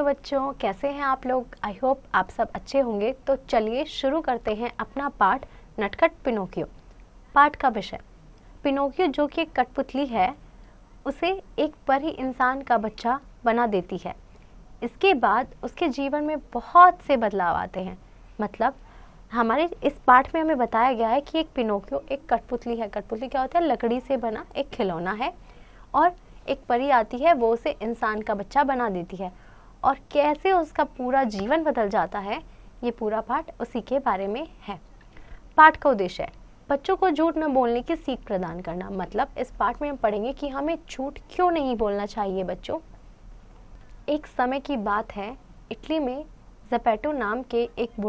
Hello बच्चों, कैसे हैं आप लोग। आई होप आप सब अच्छे होंगे। तो चलिए शुरू करते हैं अपना पाठ नटखट पिनोकियो। पाठ का विषय पिनोकियो जो कि एक कठपुतली है, उसे एक परी इंसान का बच्चा बना देती है। इसके बाद उसके जीवन में बहुत से बदलाव आते हैं। मतलब हमारे इस पाठ में हमें बताया गया है कि एक पिनोकियो एक कठपुतली है। कठपुतली क्या होता है? लकड़ी से बना एक खिलौना है और एक परी आती है, वो उसे इंसान का बच्चा बना देती है और कैसे उसका पूरा जीवन बदल जाता है, ये पूरा पाठ उसी के बारे में है। पाठ का उद्देश्य है बच्चों को झूठ न बोलने की सीख प्रदान करना। मतलब इस पाठ में हम पढ़ेंगे कि हमें झूठ क्यों नहीं बोलना चाहिए। बच्चों, एक समय की बात है, इटली में ज़ेपेटो नाम के एक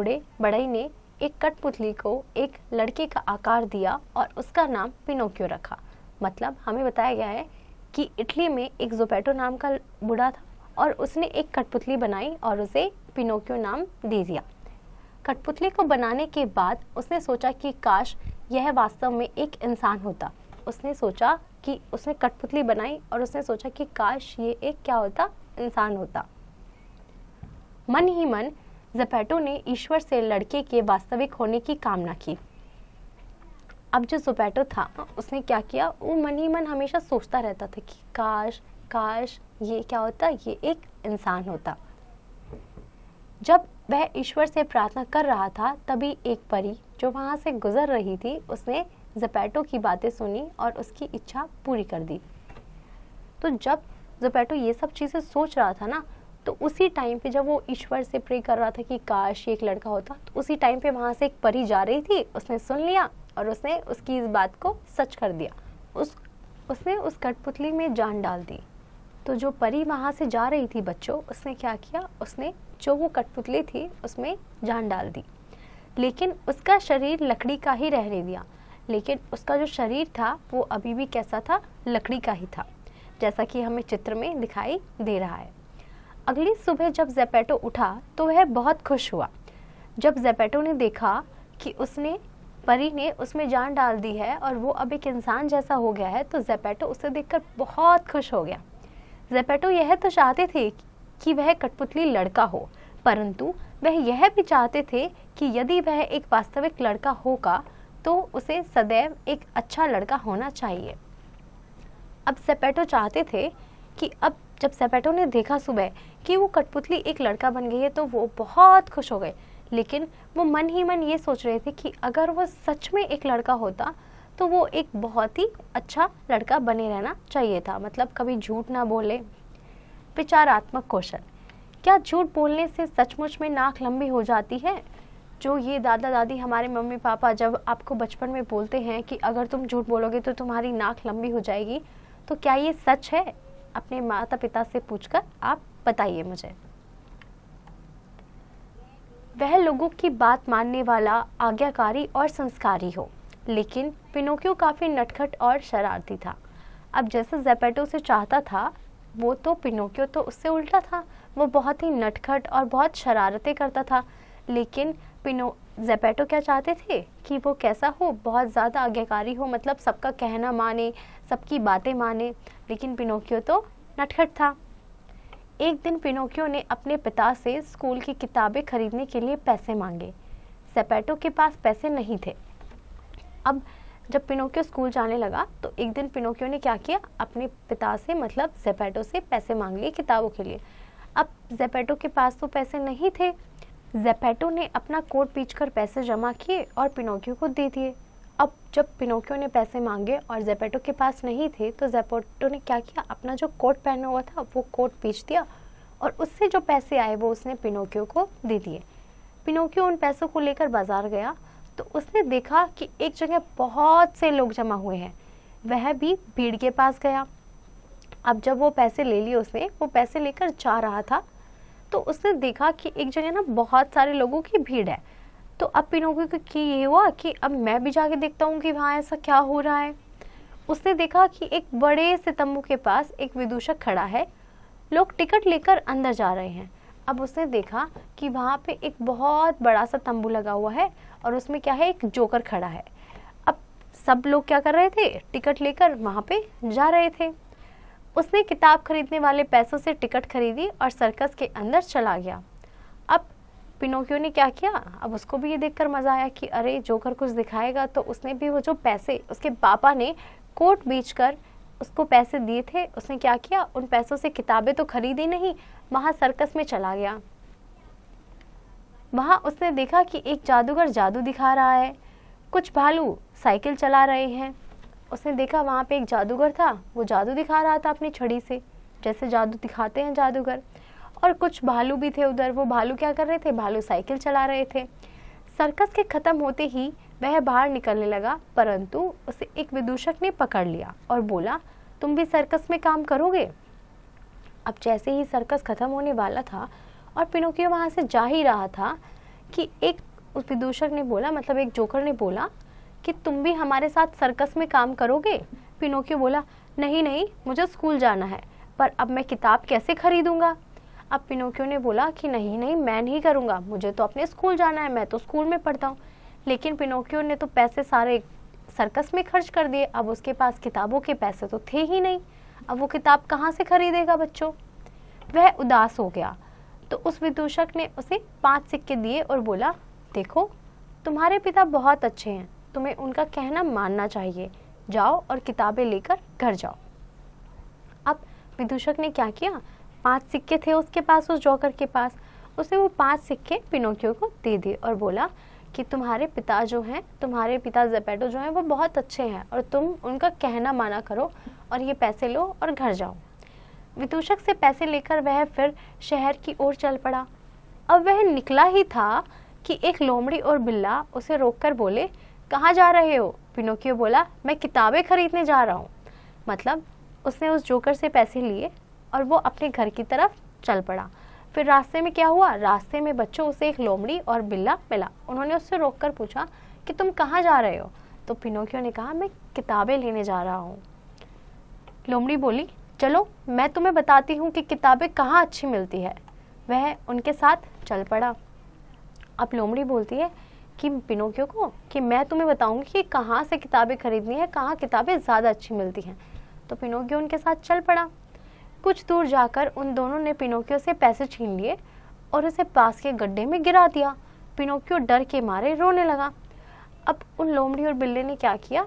बढ़ई ने एक कठपुतली को एक लड़के का आकार दिया और उसका नाम पिनोकियो रखा। मतलब हमें बताया गया है कि इटली में एक ज़ेपेटो नाम का बूढ़ा था और उसने एक कठपुतली बनाई और उसे पिनोकियो नाम दे दिया। कठपुतली को बनाने के बाद उसने सोचा कि काश यह वास्तव में एक इंसान होता। उसने सोचा कि उसने कठपुतली बनाई और उसने सोचा कि काश ये एक क्या होता? इंसान होता। मन ही मन ज़ेपेटो ने ईश्वर से लड़के के वास्तविक होने की कामना की। अब जो ज़ेपेटो था उसने क्या किया, वो मन ही मन हमेशा सोचता रहता था कि काश काश ये क्या होता, ये एक इंसान होता। जब वह ईश्वर से प्रार्थना कर रहा था, तभी एक परी जो वहाँ से गुजर रही थी, उसने ज़ेपेटो की बातें सुनी और उसकी इच्छा पूरी कर दी। तो जब ज़ेपेटो ये सब चीज़ें सोच रहा था ना, तो उसी टाइम पे जब वो ईश्वर से प्रे कर रहा था कि काश ये एक लड़का होता, तो उसी टाइम पे वहाँ से एक परी जा रही थी। उसने सुन लिया और उसने उसकी इस बात को सच कर दिया। उसने उस कठपुतली में जान डाल दी। तो जो परी वहाँ से जा रही थी बच्चों, उसने क्या किया, उसने जो वो कठपुतली थी उसमें जान डाल दी। लेकिन उसका शरीर लकड़ी का ही रहने दिया। लेकिन उसका जो शरीर था वो अभी भी कैसा था? लकड़ी का ही था, जैसा कि हमें चित्र में दिखाई दे रहा है। अगली सुबह जब ज़ेपेटो उठा तो वह बहुत खुश हुआ। जब ज़ेपेटो ने देखा कि परी ने उसमें जान डाल दी है और वो अब एक इंसान जैसा हो गया है, तो ज़ेपेटो उसे देखकर बहुत खुश हो गया। ज़ेपेटो यह तो चाहते थे कि वह कठपुतली लड़का हो, परंतु वह यह भी चाहते थे कि यदि वह एक वास्तविक लड़का होगा तो उसे सदैव एक अच्छा लड़का होना चाहिए। अब ज़ेपेटो चाहते थे कि अब जब ज़ेपेटो ने देखा सुबह कि वो कठपुतली एक लड़का बन गई है, तो वो बहुत खुश हो गए। लेकिन वो मन ही मन ये सोच रहे थे कि अगर वो सच में एक लड़का होता तो वो एक बहुत ही अच्छा लड़का बने रहना चाहिए था। मतलब कभी झूठ ना बोले। विचारात्मक कौशल। क्या झूठ बोलने से सचमुच में नाक लंबी हो जाती है? जो ये दादा दादी, हमारे मम्मी पापा जब आपको बचपन में बोलते हैं कि अगर तुम झूठ बोलोगे तो तुम्हारी नाक लंबी हो जाएगी, तो क्या ये सच है? अपने माता पिता से पूछकर आप बताइए मुझे। वह लोगों की बात मानने वाला, आज्ञाकारी और संस्कारी हो। लेकिन पिनोकियो काफी नटखट और शरारती था। अब जैसे ज़ेपेटो से चाहता था, वो तो पिनोकियो तो उससे उल्टा था। वो बहुत ही नटखट और बहुत शरारतें करता था। लेकिन ज़ेपेटो क्या चाहते थे कि वो कैसा हो? बहुत ज़्यादा आज्ञाकारी हो, मतलब सबका कहना माने, सबकी बातें माने। लेकिन पिनोकियो तो नटखट था। एक दिन पिनोकियो ने अपने पिता से स्कूल की किताबें खरीदने के लिए पैसे मांगे। ज़ेपेटो के पास पैसे नहीं थे। अब जब पिनोकियो स्कूल जाने लगा तो एक दिन पिनोकियो ने क्या किया, अपने पिता से मतलब ज़ेपेटो से पैसे मांग लिए किताबों के लिए। अब ज़ेपेटो के पास तो पैसे नहीं थे। ज़ेपेटो ने अपना कोट पींचकर पैसे जमा किए और पिनोकियो को दे दिए। अब जब पिनोकियो ने पैसे मांगे और ज़ेपेटो के पास नहीं थे, तो ज़ेपेटो ने क्या किया, अपना जो कोट पहना हुआ था वो कोट पींच दिया और उससे जो पैसे आए वो उसने पिनोकियो को दे दिए। पिनोकियो उन पैसों को लेकर बाजार गया तो उसने देखा कि एक जगह बहुत से लोग जमा हुए हैं। वह भी भीड़ के पास गया। अब जब वो पैसे ले लिए, उसने वो पैसे लेकर जा रहा था, तो उसने देखा कि एक जगह ना बहुत सारे लोगों की भीड़ है। तो अब पिनोकियो को ये हुआ कि अब मैं भी जाके देखता हूँ कि वहाँ ऐसा क्या हो रहा है। उसने देखा कि एक बड़े से तंबू के पास एक विदूषक खड़ा है। लोग टिकट लेकर अंदर जा रहे हैं। अब उसने देखा कि वहाँ पे एक बहुत बड़ा सा तंबू लगा हुआ है और उसमें क्या है, एक जोकर खड़ा है। अब सब लोग क्या कर रहे थे, टिकट लेकर वहाँ पे जा रहे थे। उसने किताब खरीदने वाले पैसों से टिकट खरीदी और सर्कस के अंदर चला गया। अब पिनोकियो ने क्या किया, अब उसको भी ये देखकर मजा आया कि अरे जोकर कुछ दिखाएगा, तो उसने भी वो जो पैसे उसके पापा ने कोट बेचकर उसको पैसे दिए थे, उसने क्या किया, उन पैसों से किताबें तो खरीदी नहीं, वहां सर्कस में चला गया। वहां उसने देखा कि एक जादूगर जादू दिखा रहा है, कुछ भालू साइकिल चला रहे हैं। उसने देखा वहां पे एक जादूगर था, वो जादू दिखा रहा था अपनी छड़ी से, जैसे जादू दिखाते हैं जादूगर। और कुछ भालू भी थे उधर, वो भालू क्या कर रहे थे, भालू साइकिल चला रहे थे। सर्कस के खत्म होते ही वह बाहर निकलने लगा, परंतु उसे एक विदूषक ने पकड़ लिया और बोला, तुम भी सर्कस में काम करोगे। अब जैसे ही सर्कस खत्म होने वाला था और पिनोकियो वहां से जा ही रहा था कि एक उस विदूषक ने बोला, मतलब एक जोकर ने बोला कि तुम भी हमारे साथ सर्कस में काम करोगे। पिनोकियो बोला, नहीं नहीं, मुझे स्कूल जाना है, पर अब मैं किताब कैसे खरीदूंगा। अब पिनोकियो ने बोला कि नहीं नहीं, मैं नहीं करूंगा, मुझे तो अपने स्कूल जाना है, मैं तो स्कूल में पढ़ता हूँ। लेकिन पिनोकियो ने तो पैसे सारे सर्कस में खर्च कर दिए, अब उसके पास किताबों के पैसे तो थे ही नहीं, अब वो किताब कहाँ से खरीदेगा बच्चों। वह उदास हो गया। तो उस विदूषक ने उसे 5 सिक्के दिए और बोला, देखो तुम्हारे पिता बहुत अच्छे हैं, तुम्हें उनका कहना मानना चाहिए, जाओ और किताबें लेकर घर जाओ। अब विदूषक ने क्या किया, 5 सिक्के थे उसके पास, उस जोकर के पास, उसने वो 5 सिक्के पिनोकियो को दे दिए और बोला कि तुम्हारे पिता जो हैं, तुम्हारे पिता जेपेटो जो हैं, वो बहुत अच्छे हैं और तुम उनका कहना माना करो और ये पैसे लो और घर जाओ। विदूषक से पैसे लेकर वह फिर शहर की ओर चल पड़ा। अब वह निकला ही था कि एक लोमड़ी और बिल्ला उसे रोककर बोले, कहाँ जा रहे हो। पिनोकियो बोला, मैं किताबें खरीदने जा रहा हूँ। मतलब उसने उस जोकर से पैसे लिए और वो अपने घर की तरफ चल पड़ा। फिर रास्ते में क्या हुआ, रास्ते में बच्चों उसे एक लोमड़ी और बिल्ला मिला। उन्होंने उससे रोककर पूछा कि तुम कहाँ जा रहे हो। तो पिनोकियो ने कहा, मैं किताबें लेने जा रहा हूँ। लोमड़ी बोली, चलो मैं तुम्हें बताती हूँ कि किताबें कहाँ अच्छी मिलती है। वह उनके साथ चल पड़ा। अब लोमड़ी बोलती है कि पिनोकियो को कि मैं तुम्हें बताऊंगी कि कहाँ से किताबें खरीदनी है, कहाँ किताबें ज़्यादा अच्छी मिलती हैं। तो पिनोकियो उनके साथ चल पड़ा। कुछ दूर जाकर उन दोनों ने पिनोकियो से पैसे छीन लिए और उसे पास के गड्ढे में गिरा दिया। पिनोकियो डर के मारे रोने लगा। अब उन लोमड़ी और बिल्ले ने क्या किया,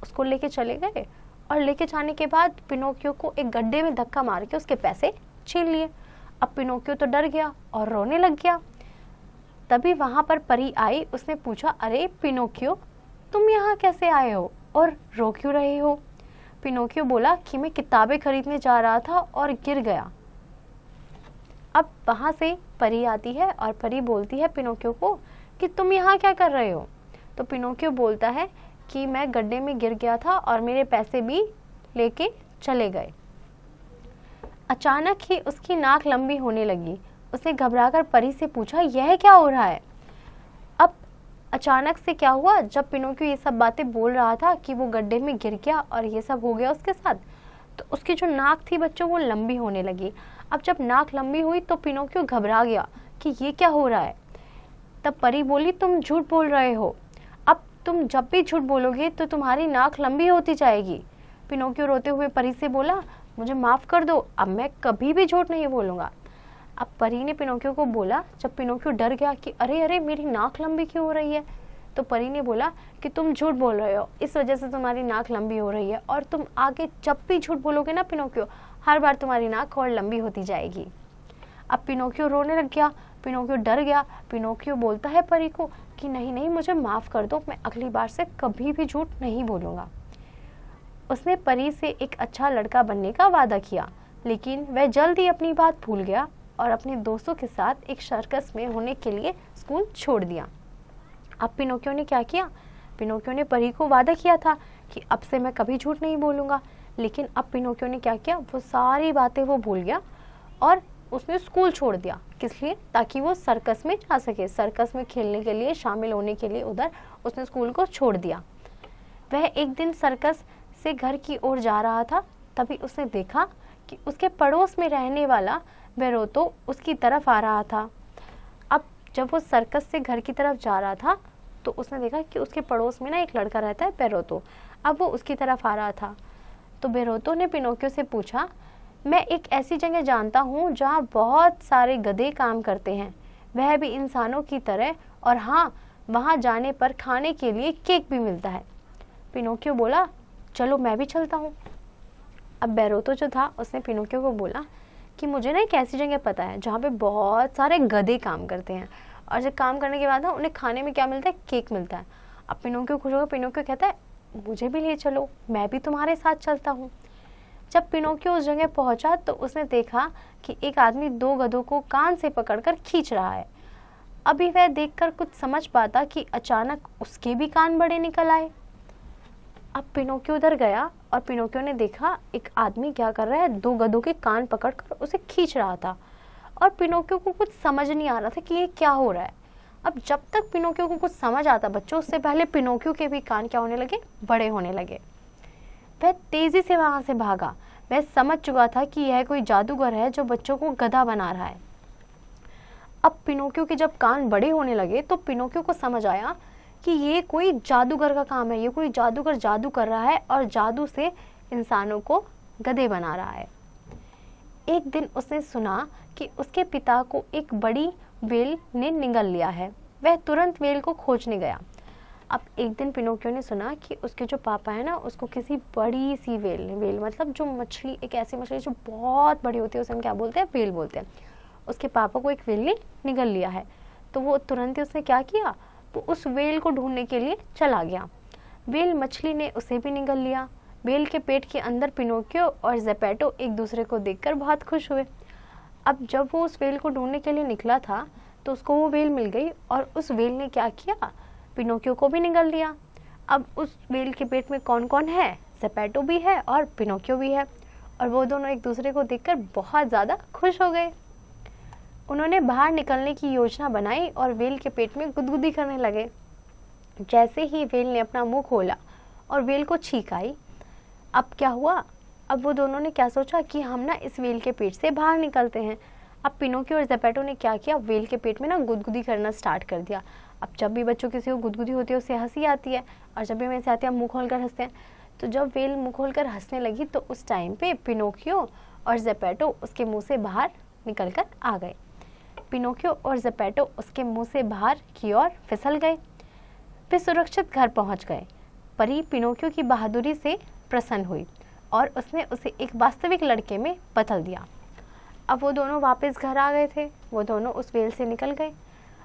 उसको लेके चले गए और लेके जाने के बाद पिनोकियो को एक गड्ढे में धक्का मार के उसके पैसे छीन लिए। अब पिनोकियो तो डर गया और रोने लग गया। तभी वहां पर परी आई, उसने पूछा, अरे पिनोकियो, तुम यहाँ कैसे आए हो और रो क्यों रहे हो। पिनोकियो बोला कि मैं किताबें खरीदने जा रहा था और गिर गया। अब वहां से परी आती है और परी बोलती है पिनोकियो को कि तुम यहाँ क्या कर रहे हो। तो पिनोकियो बोलता है कि मैं गड्ढे में गिर गया था और मेरे पैसे भी लेके चले गए। अचानक ही उसकी नाक लंबी होने लगी। उसने घबराकर परी से पूछा, यह क्या हो रहा है। अब अचानक से क्या हुआ, जब पिनोकियो ये सब बातें बोल रहा था कि वो गड्ढे में गिर गया और ये सब हो गया उसके साथ, तो उसकी जो नाक थी बच्चों, वो लंबी होने लगी। अब जब नाक लंबी हुई तो पिनोकियो घबरा गया कि ये क्या हो रहा है। तब परी बोली, तुम झूठ बोल रहे हो, अब तुम जब भी झूठ बोलोगे तो तुम्हारी नाक लंबी होती जाएगी। पिनोकियो रोते हुए परी से बोला, मुझे माफ कर दो, अब मैं कभी भी झूठ नहीं बोलूंगा। अब परी ने पिनोकियो को बोला, जब पिनोकियो डर गया कि अरे अरे मेरी नाक लंबी क्यों हो रही है, तो परी ने बोला कि तुम झूठ बोल रहे हो, इस वजह से तुम्हारी नाक लंबी हो रही है और तुम आगे जब भी झूठ बोलोगे ना पिनोकियो, हर बार तुम्हारी नाक और लंबी होती जाएगी। अब पिनोकियो रोने लग गया, पिनोकियो डर गया। पिनोकियो बोलता है परी को कि नहीं नहीं, मुझे माफ कर दो, मैं अगली बार से कभी भी झूठ नहीं बोलूंगा। उसने परी से एक अच्छा लड़का बनने का वादा किया, लेकिन वह जल्द ही अपनी बात भूल गया और अपने दोस्तों के साथ एक सर्कस में होने के लिए स्कूल छोड़ दिया। अब पिनोकियो ने क्या किया, पिनोकियो ने परी को वादा किया था कि अब से मैं कभी झूठ नहीं बोलूंगा, लेकिन अब पिनोकियो ने क्या किया, वो सारी बातें वो भूल गया और उसने स्कूल छोड़ दिया। किस लिए, ताकि वो सर्कस में जा सके, सर्कस में खेलने के लिए, शामिल होने के लिए उधर उसने स्कूल को छोड़ दिया। वह एक दिन सर्कस से घर की ओर जा रहा था, तभी उसने देखा कि उसके पड़ोस में रहने वाला बेरोतो उसकी तरफ आ रहा था। अब जब वो सर्कस से घर की तरफ जा रहा था तो उसने देखा कि उसके पड़ोस में ना एक लड़का रहता है बेरोतो, अब वो उसकी तरफ आ रहा था। तो बेरोतो ने पिनोकियो से पूछा, मैं एक ऐसी जगह जानता हूँ जहाँ बहुत सारे गधे काम करते हैं, वह भी इंसानों की तरह, और हाँ, वहाँ जाने पर खाने के लिए केक भी मिलता है। पिनोकियो बोला, चलो मैं भी चलता हूँ। अब बेरोतो जो था उसने पिनोकियो को बोला कि मुझे ना एक ऐसी जगह पता है जहाँ पे बहुत सारे गधे काम करते हैं, और जब काम करने के बाद ना उन्हें खाने में क्या मिलता है, केक मिलता है। अब पिनोकियो खुश होकर पिनोकियो कहता है, मुझे भी ले चलो, मैं भी तुम्हारे साथ चलता हूँ। जब पिनोकियो उस जगह पहुंचा तो उसने देखा कि एक आदमी 2 गधों को कान से पकड़कर खींच रहा है। अभी वह देखकर कुछ समझ पाता कि अचानक उसके भी कान बड़े निकल आए। अब पिनोकियो उधर गया और पिनोकियो ने देखा एक आदमी क्या कर रहा है, 2 गधों के कान पकड़कर उसे खींच रहा था, और पिनोकियो को कुछ समझ नहीं आ रहा था कि ये क्या हो रहा है। अब जब तक पिनोकियो को कुछ समझ आता बच्चों, उससे पहले पिनोकियो के भी कान क्या होने लगे, बड़े होने लगे। वह तेजी से वहां से भागा। वह समझ चुका था कि यह कोई जादूगर है जो बच्चों को गधा बना रहा है। अब पिनोकियो के जब कान बड़े होने लगे तो पिनोकियो को समझ आया कि ये कोई जादूगर का काम है, ये कोई जादूगर जादू कर रहा है और जादू से इंसानों को गधे बना रहा है। एक दिन उसने सुना कि उसके पिता को एक बड़ी व्हेल ने निगल लिया है। वह तुरंत व्हेल को खोजने गया। अब एक दिन पिनोकियो ने सुना कि उसके जो पापा है ना, उसको किसी बड़ी सी व्हेल ने, व्हेल मतलब जो मछली, एक ऐसी मछली जो बहुत बड़ी होती है, उसे हम क्या बोलते हैं, व्हेल बोलते हैं, उसके पापा को एक व्हेल ने निगल लिया है। तो वो तुरंत ही उसने क्या किया, वो उस व्हेल को ढूंढने के लिए चला गया। व्हेल मछली ने उसे भी निगल लिया। व्हेल के पेट के अंदर पिनोकियो और जेपेटो एक दूसरे को देखकर बहुत खुश हुए। अब जब वो उस व्हेल को ढूंढने के लिए निकला था तो उसको वो व्हेल मिल गई, और उस व्हेल ने क्या किया, पिनोकियो को भी निगल लिया। अब उस व्हेल के पेट में कौन कौन है, जेपेटो भी है और पिनोकियो भी है, और वो दोनों एक दूसरे को देखकर बहुत ज़्यादा खुश हो गए। उन्होंने बाहर निकलने की योजना बनाई और व्हेल के पेट में गुदगुदी करने लगे। जैसे ही व्हेल ने अपना मुंह खोला और व्हेल को छींक आई, अब क्या हुआ, अब वो दोनों ने क्या सोचा कि हम ना इस व्हेल के पेट से बाहर निकलते हैं। अब पिनोकियो और जेपेटो ने क्या किया, व्हेल के पेट में ना गुदगुदी करना स्टार्ट कर दिया। अब जब भी बच्चों किसी को गुदगुदी होती है उससे हंसी आती है, और जब भी हमें आती है हम मुँह खोलकर हंसते हैं। तो जब व्हेल मुँह खोलकर हंसने लगी तो उस टाइम पे पिनोकियो और जेपेटो उसके मुँह से बाहर निकल कर आ गए। पिनोकियो और जेपेटो उसके मुँह से बाहर की ओर फिसल गए। वे सुरक्षित घर पहुँच गए। परी पिनोकियो की बहादुरी से प्रसन्न हुई और उसने उसे एक वास्तविक लड़के में बदल दिया। अब वो दोनों वापस घर आ गए थे। वो दोनों उस व्हेल से निकल गए।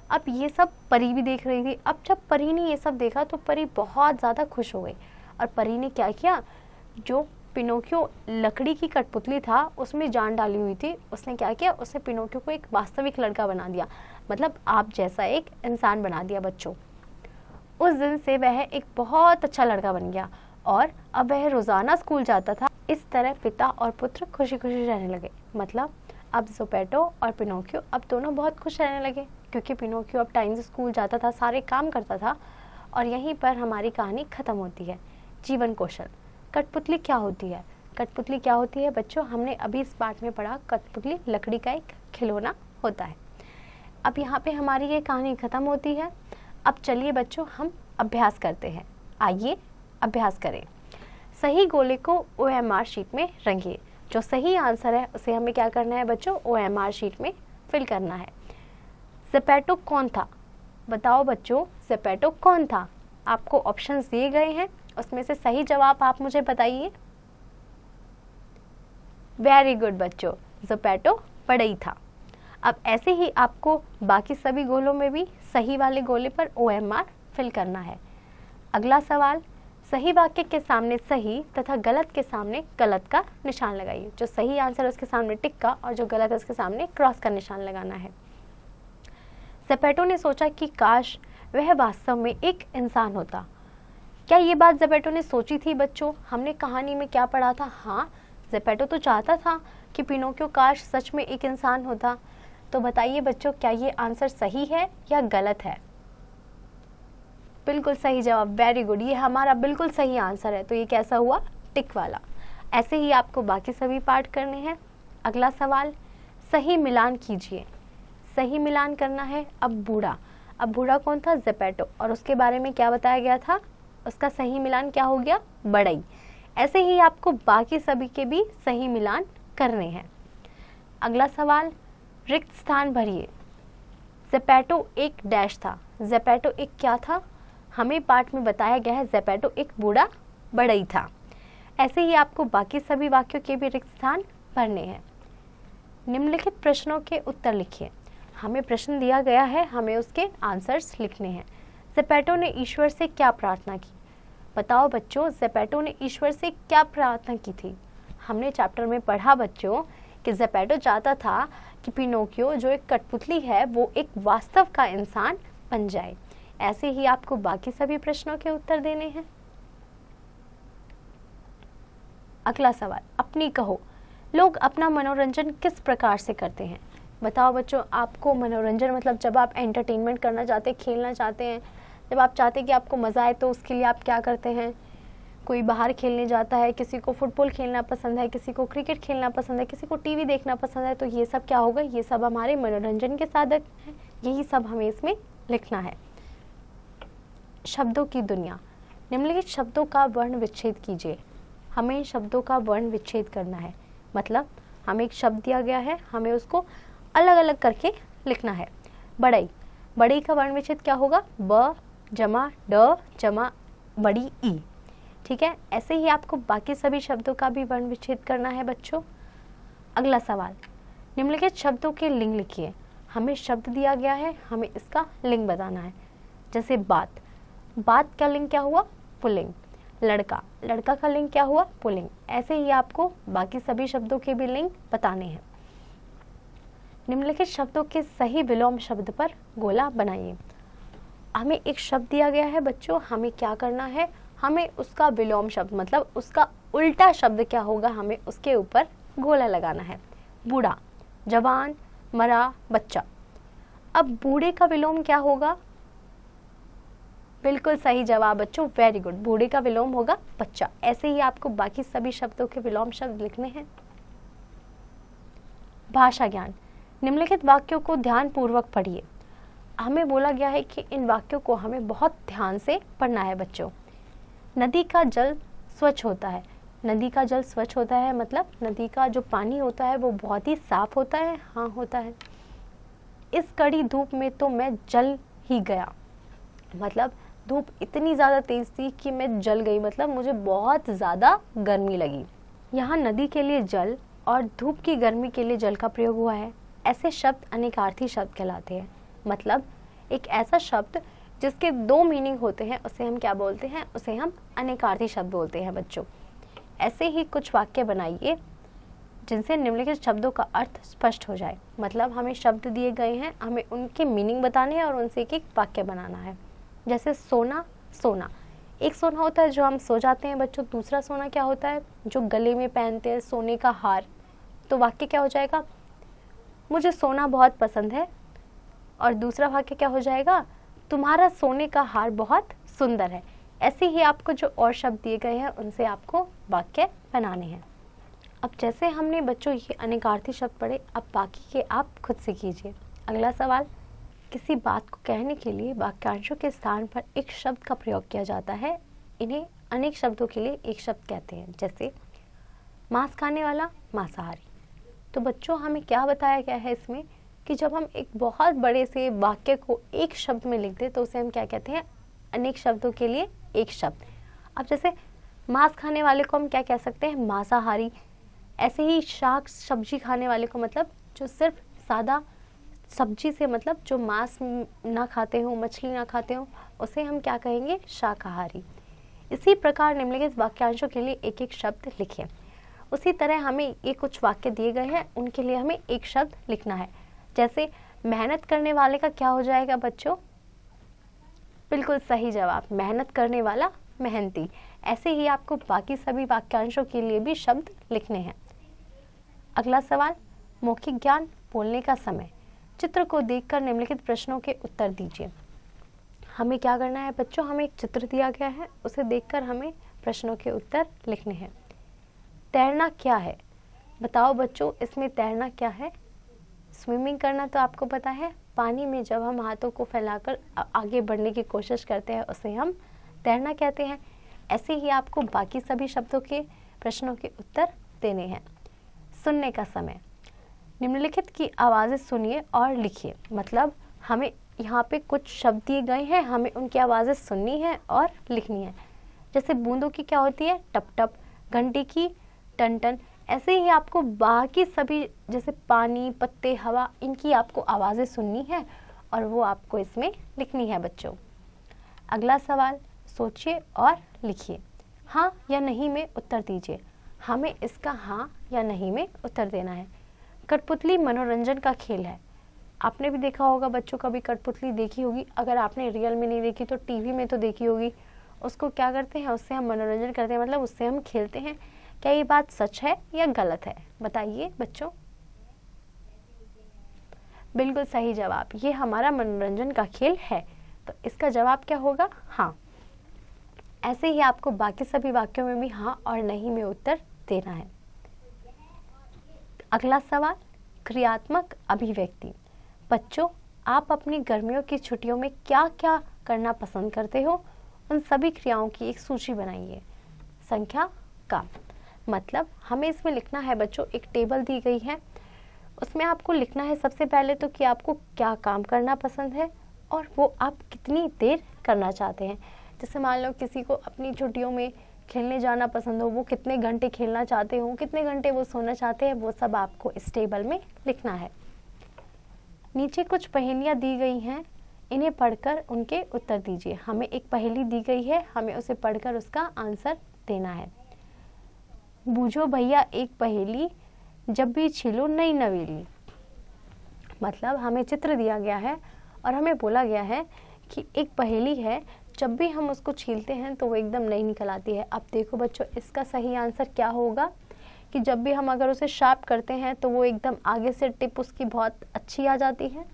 अब ये सब परी भी देख रही थी। अब जब परी ने ये सब देखा तो परी बहुत ज़्यादा खुश हो गई, और परी ने क्या किया, जो पिनोकियो लकड़ी की कठपुतली था उसमें जान डाली हुई थी, उसने क्या किया, उसने पिनोकियो को एक वास्तविक लड़का बना दिया, मतलब आप जैसा एक इंसान बना दिया बच्चों। उस दिन से वह एक बहुत अच्छा लड़का बन गया और अब वह रोज़ाना स्कूल जाता था। इस तरह पिता और पुत्र खुशी खुशी रहने लगे। मतलब अब जेपेटो और पिनोकियो अब दोनों बहुत खुश रहने लगे, क्योंकि पिनोकियो अब टाइम से स्कूल जाता था, सारे काम करता था। और यहीं पर हमारी कहानी ख़त्म होती है। जीवन कौशल। कठपुतली क्या होती है? कठपुतली क्या होती है बच्चों, हमने अभी इस पाठ में पढ़ा, कठपुतली लकड़ी का एक खिलौना होता है। अब यहाँ पे हमारी ये कहानी ख़त्म होती है। अब चलिए बच्चों हम अभ्यास करते हैं। आइए अभ्यास करें। सही गोले को OMR शीट में रंगिए। जो सही आंसर है उसे हमें क्या करना है बच्चों, OMR शीट में फिल करना है। जेपेटो कौन था? बताओ बच्चों, जेपेटो कौन था? आपको ऑप्शंस दिए गए हैं, उसमें से सही जवाब आप मुझे बताइए। वेरी गुड बच्चों, जेपेटो बढ़ई था। अब ऐसे ही आपको बाकी सभी गोलों में भी सही वाले गोले पर OMR फिल करना है। अगला सवाल, सही वाक्य के सामने सही तथा गलत के सामने गलत का निशान लगाइए। जो सही आंसर है उसके सामने टिक का और जो गलत है उसके सामने क्रॉस का निशान लगाना है। जेपेटो ने सोचा कि काश वह वास्तव में एक इंसान होता। क्या ये बात जेपेटो ने सोची थी बच्चों? हमने कहानी में क्या पढ़ा था? हाँ, जेपेटो तो चाहता था कि पिनोकियो काश सच में एक इंसान होता। तो बताइए बच्चों, क्या ये आंसर सही है या गलत है? बिल्कुल सही जवाब, वेरी गुड, ये हमारा बिल्कुल सही आंसर है। तो ये कैसा हुआ? टिक वाला। ऐसे ही आपको बाकी सभी पार्ट करने हैं। अगला सवाल, सही मिलान कीजिए। सही मिलान करना है। अब बूढ़ा कौन था? जेपेटो। और उसके बारे में क्या बताया गया था? उसका सही मिलान क्या हो गया? बढ़ई। ऐसे ही आपको बाकी सभी के भी सही मिलान करने हैं। अगला सवाल, रिक्त स्थान भरिए। ज़ेपेटो एक डैश था। ज़ेपेटो एक क्या था? हमें पाठ में बताया गया है ज़ेपेटो एक बूढ़ा बढ़ई था। ऐसे ही आपको बाकी सभी वाक्यों के भी रिक्त स्थान भरने हैं। निम्नलिखित प्रश्नों के उत्तर लिखिए। हमें प्रश्न दिया गया है, हमें उसके आंसर्स लिखने हैं। ज़ेपेटो ने ईश्वर से क्या प्रार्थना की? बताओ बच्चों, ज़ेपेटो ने ईश्वर से क्या प्रार्थना की थी? हमने चैप्टर में पढ़ा बच्चों कि ज़ेपेटो चाहता था कि पिनोकियो जो एक कठपुतली है वो एक वास्तव का इंसान बन जाए। ऐसे ही आपको बाकी सभी प्रश्नों के उत्तर देने हैं। अगला सवाल, अपनी कहो। लोग अपना मनोरंजन किस प्रकार से करते हैं? बताओ बच्चों, आपको मनोरंजन मतलब जब आप एंटरटेनमेंट करना चाहते हैं, खेलना चाहते हैं, जब आप चाहते हैं कि आपको मज़ा आए तो उसके लिए आप क्या करते हैं? कोई बाहर खेलने जाता है, किसी को फुटबॉल खेलना पसंद है, किसी को क्रिकेट खेलना पसंद है, किसी को टीवी देखना पसंद है। तो ये सब क्या होगा? ये सब हमारे मनोरंजन के साधन हैं। यही सब हमें इसमें लिखना है। शब्दों की दुनिया। निम्नलिखित शब्दों का वर्ण विच्छेद कीजिए। हमें इन शब्दों का वर्ण विच्छेद करना है। मतलब हमें एक शब्द दिया गया है, हमें उसको अलग अलग करके लिखना है। बढ़ई। बढ़ई का वर्ण विच्छेद क्या होगा? ब जमा ड जमा बड़ी ई। ठीक है, ऐसे ही आपको बाकी सभी शब्दों का भी वर्ण विच्छेद करना है बच्चों। अगला सवाल, निम्नलिखित शब्दों के लिंग लिखिए। हमें शब्द दिया गया है, हमें इसका लिंग बताना है। जैसे बात। बात का लिंग क्या हुआ? पुल्लिंग। लड़का। लड़का का लिंग क्या हुआ? पुल्लिंग। ऐसे ही आपको बाकी सभी शब्दों के भी लिंग बताने हैं। निम्नलिखित शब्दों के सही विलोम शब्द पर गोला बनाइए। हमें एक शब्द दिया गया है बच्चों, हमें क्या करना है? हमें उसका विलोम शब्द मतलब उसका उल्टा शब्द क्या होगा, हमें उसके ऊपर गोला लगाना है। बूढ़ा, जवान, मरा, बच्चा। अब बूढ़े का विलोम क्या होगा? बिल्कुल सही जवाब बच्चों, वेरी गुड। बूढ़े का विलोम होगा बच्चा। ऐसे ही आपको बाकी सभी शब्दों के विलोम शब्द लिखने हैं। भाषा ज्ञान। निम्नलिखित वाक्यों को ध्यान पूर्वक पढ़िए। हमें बोला गया है कि इन वाक्यों को हमें बहुत ध्यान से पढ़ना है बच्चों। नदी का जल स्वच्छ होता है। नदी का जल स्वच्छ होता है मतलब नदी का जो पानी होता है वो बहुत ही साफ होता है। हाँ, होता है। इस कड़ी धूप में तो मैं जल ही गया। मतलब धूप इतनी ज़्यादा तेज थी कि मैं जल गई, मतलब मुझे बहुत ज़्यादा गर्मी लगी। यहाँ नदी के लिए जल और धूप की गर्मी के लिए जल का प्रयोग हुआ है। ऐसे शब्द अनेकार्थी शब्द कहलाते हैं। मतलब एक ऐसा शब्द जिसके दो मीनिंग होते हैं उसे हम क्या बोलते हैं? उसे हम अनेकार्थी शब्द बोलते हैं बच्चों। ऐसे ही कुछ वाक्य बनाइए जिनसे निम्नलिखित शब्दों का अर्थ स्पष्ट हो जाए। मतलब हमें शब्द दिए गए हैं, हमें उनके मीनिंग बताने हैं और उनसे एक एक वाक्य बनाना है। जैसे सोना, सोना। एक सोना होता है जो हम सो जाते हैं बच्चों। दूसरा सोना क्या होता है? जो गले में पहनते हैं, सोने का हार। तो वाक्य क्या हो जाएगा? मुझे सोना बहुत पसंद है। और दूसरा वाक्य क्या हो जाएगा? तुम्हारा सोने का हार बहुत सुंदर है। ऐसे ही आपको जो और शब्द दिए गए हैं उनसे आपको वाक्य बनाने हैं। अब जैसे हमने बच्चों ये अनेकार्थी शब्द पढ़े, अब बाकी के आप खुद से कीजिए। अगला सवाल, किसी बात को कहने के लिए वाक्यांशों के स्थान पर एक शब्द का प्रयोग किया जाता है। इन्हें अनेक शब्दों के लिए एक शब्द कहते हैं। जैसे मांस खाने वाला, मांसाहारी। तो बच्चों हमें क्या बताया गया है इसमें कि जब हम एक बहुत बड़े से वाक्य को एक शब्द में लिख दें तो उसे हम क्या कहते हैं? अनेक शब्दों के लिए एक शब्द। अब जैसे मांस खाने वाले को हम क्या कह सकते हैं? मांसाहारी। ऐसे ही शाक सब्जी खाने वाले को मतलब जो सिर्फ सादा सब्जी से मतलब जो मांस ना खाते हो, मछली ना खाते हो, उसे हम क्या कहेंगे? शाकाहारी। इसी प्रकार निम्नलिखित वाक्यांशों के लिए एक एक शब्द लिखें। उसी तरह हमें ये कुछ वाक्य दिए गए हैं, उनके लिए हमें एक शब्द लिखना है। जैसे मेहनत करने वाले का क्या हो जाएगा बच्चों? बिल्कुल सही जवाब, मेहनत करने वाला, मेहनती। ऐसे ही आपको बाकी सभी वाक्यांशों के लिए भी शब्द लिखने हैं। अगला सवाल, मौखिक ज्ञान, बोलने का समय। चित्र को देखकर निम्नलिखित प्रश्नों के उत्तर दीजिए। हमें क्या करना है बच्चों? हमें एक चित्र दिया गया है, उसे देखकर हमें प्रश्नों के उत्तर लिखने हैं। तैरना क्या है? बताओ बच्चों, इसमें तैरना क्या है? स्विमिंग करना तो आपको पता है, पानी में जब हम हाथों को फैलाकर आगे बढ़ने की कोशिश करते हैं उसे हम तैरना कहते हैं। ऐसे ही आपको बाकी सभी शब्दों के प्रश्नों के उत्तर देने हैं। सुनने का समय, निम्नलिखित की आवाज़ें सुनिए और लिखिए। मतलब हमें यहाँ पे कुछ शब्द दिए गए हैं, हमें उनकी आवाज़ें सुननी है और लिखनी है। जैसे बूंदों की क्या होती है, टप टप, घंटी की टन टन। ऐसे ही आपको बाकी सभी जैसे पानी, पत्ते, हवा, इनकी आपको आवाज़ें सुननी है और वो आपको इसमें लिखनी है बच्चों। अगला सवाल, सोचिए और लिखिए। हाँ या नहीं में उत्तर दीजिए। हमें इसका हाँ या नहीं में उत्तर देना है। कठपुतली मनोरंजन का खेल है। आपने भी देखा होगा बच्चों, कभी कठपुतली देखी होगी। अगर आपने रियल में नहीं देखी तो टीवी में तो देखी होगी। उसको क्या करते हैं, उससे हम मनोरंजन करते हैं, मतलब उससे हम खेलते हैं। क्या ये बात सच है या गलत है, बताइए बच्चों। बिल्कुल सही जवाब, ये हमारा मनोरंजन का खेल है। तो इसका जवाब क्या होगा, हाँ। ऐसे ही आपको बाकी सभी वाक्यों में भी हाँ और नहीं में उत्तर देना है। अगला सवाल, क्रियात्मक अभिव्यक्ति। बच्चों, आप अपनी गर्मियों की छुट्टियों में क्या क्या करना पसंद करते हो, उन सभी क्रियाओं की एक सूची बनाइए। संख्या का मतलब हमें इसमें लिखना है बच्चों, एक टेबल दी गई है, उसमें आपको लिखना है सबसे पहले तो कि आपको क्या काम करना पसंद है और वो आप कितनी देर करना चाहते हैं। जैसे मान लो किसी को अपनी छुट्टियों में खेलने जाना पसंद हो, वो कितने घंटे खेलना चाहते हो, कितने घंटे वो सोना चाहते हैं, वो सब आपको इस टेबल में लिखना है। नीचे कुछ पहेलियाँ दी गई हैं, इन्हें पढ़कर उनके उत्तर दीजिए। हमें एक पहेली दी गई है, हमें उसे पढ़कर उसका आंसर देना है। बूझो भैया एक पहेली, जब भी छीलो नई नवेली। मतलब हमें चित्र दिया गया है और हमें बोला गया है कि एक पहेली है, जब भी हम उसको छीलते हैं तो वो एकदम नई निकल आती है। अब देखो बच्चों, इसका सही आंसर क्या होगा कि जब भी हम अगर उसे शार्प करते हैं तो वो एकदम आगे से टिप उसकी बहुत अच्छी आ जाती है।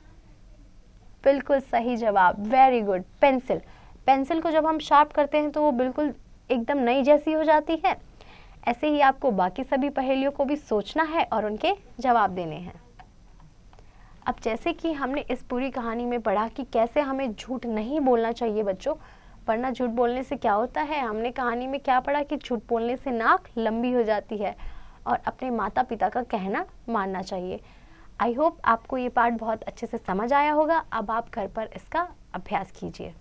बिल्कुल सही जवाब, वेरी गुड। पेंसिल, पेंसिल को जब हम शार्प करते हैं तो वो बिल्कुल एकदम नई जैसी हो जाती है। ऐसे ही आपको बाकी सभी पहेलियों को भी सोचना है और उनके जवाब देने हैं। अब जैसे कि हमने इस पूरी कहानी में पढ़ा कि कैसे हमें झूठ नहीं बोलना चाहिए बच्चों, वरना झूठ बोलने से क्या होता है, हमने कहानी में क्या पढ़ा कि झूठ बोलने से नाक लंबी हो जाती है और अपने माता पिता का कहना मानना चाहिए। आई होप आपको ये पार्ट बहुत अच्छे से समझ आया होगा। अब आप घर पर इसका अभ्यास कीजिए।